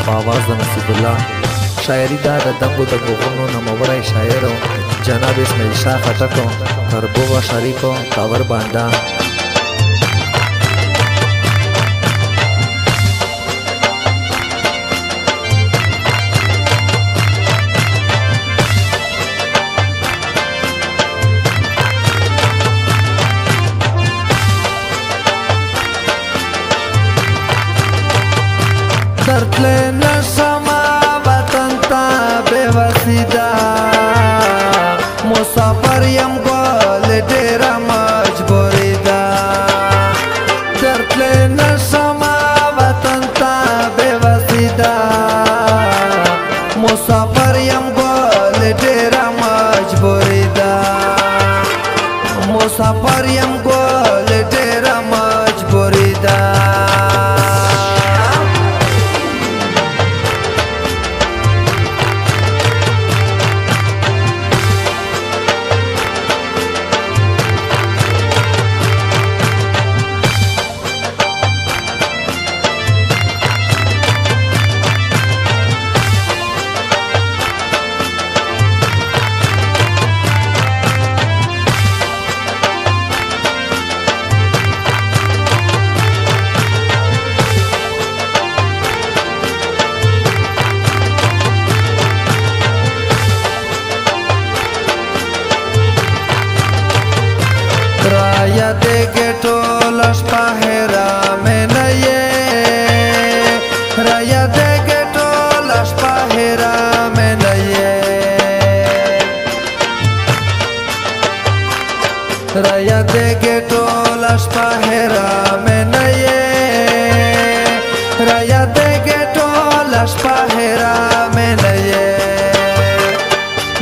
په आवाज د نصیب الله. شاعري دا د دنګو د غوغونو نوموړی شاعر جناب اسماعیل شاه خټک تربوه شریف کاور بانډا. درتلے نشما وطن تا بے وسیدہ مسافر یم گول ډیرا مجبوری دا. درتلے نشما وطن تا بے وسیدہ مسافر یم گول ډیرا مجبوری دا. مسافر یم گول ډیرا مجبوری دا. رایا دیگه ټولش په حرامه نه یې رایا دیگه ټولش په حرامه نه یې رایا دیگه ټولش په حرامه نه یې رایا دیگه ټولش په حرامه نه یې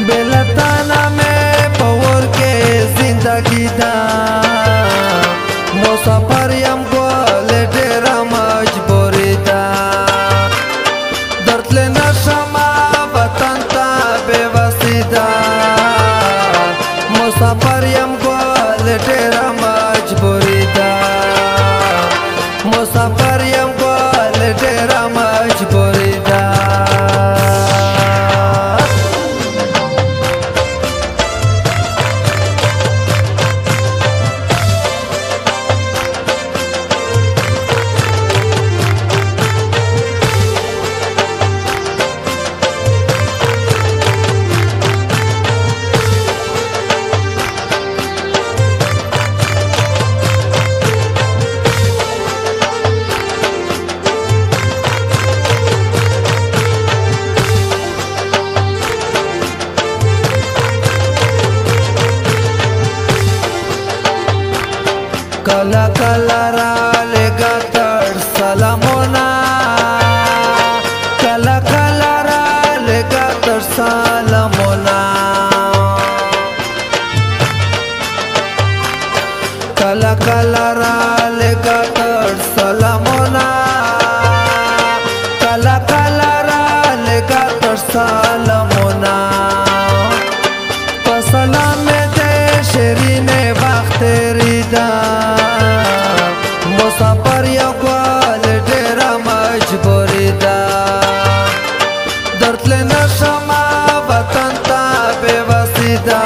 بلتانا میں پور کے زندگی دا مسافر یم گول ډیرا مجبوری دا. درتلے نشما وطن تا بے وسیدہ مسافر یم گول ډیرا مجبوری دا. مسافر یم گول ډیرا مجبوری دا. کلا کلا را لگا تر سلامونا کلا کلا را لگا تر سلامونا کلا کلا را لگا تر سلامونا کلا کلا را لگا تر سلامونا پسلام دے شیرین وقت ریدا مسافر یو گول ډیرا مجبوری دا. درتلے نشما وطن تا بے وسیدہ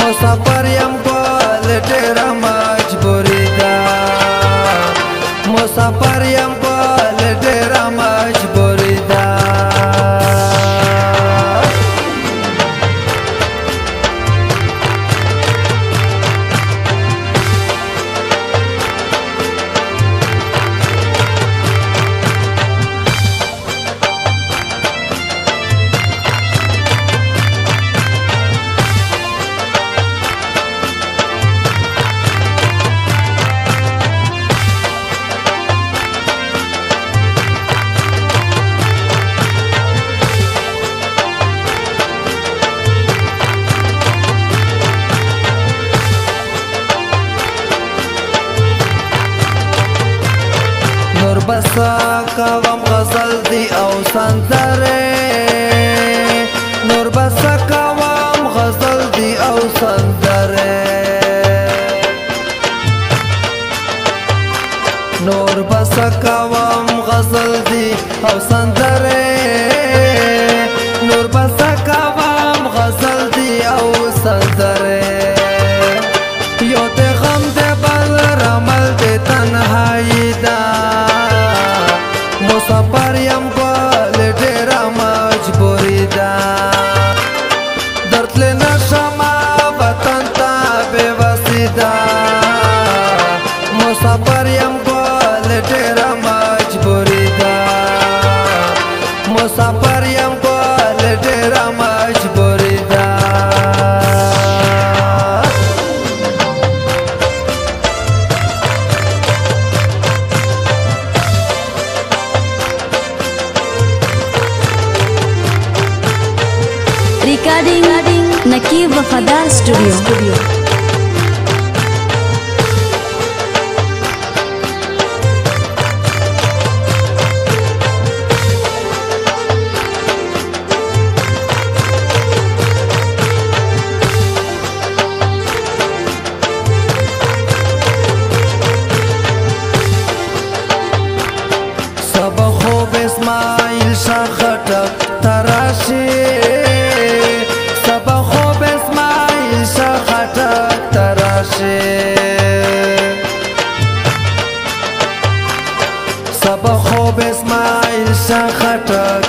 مسافر یم گول ډیرا مجبوری دا. مسافر یم گول ډیرا مجبوری دا. بسا کوم غزل دی او سندره نور بسا کوم غزل دی او سندره نور بس کوم غزل دی او سندره نور بس کوم غزل دی او سندره یو ته غم دې بل رمل دې تنهایی دا مسافر یم ګل ډېر مجبوری دا درد لینا شما وطن تا بے وسیدا مسافر یم ګل ډېر مجبوری دا مسافر یم ګل ډېر مجبوری دا Recording Nakib Wafadar Studio. सब خوب اسماعیل شاه خټک تراشي सब خوب اسماعیل شاه خټک تراشي सब خوب اسماعیل شاه خټک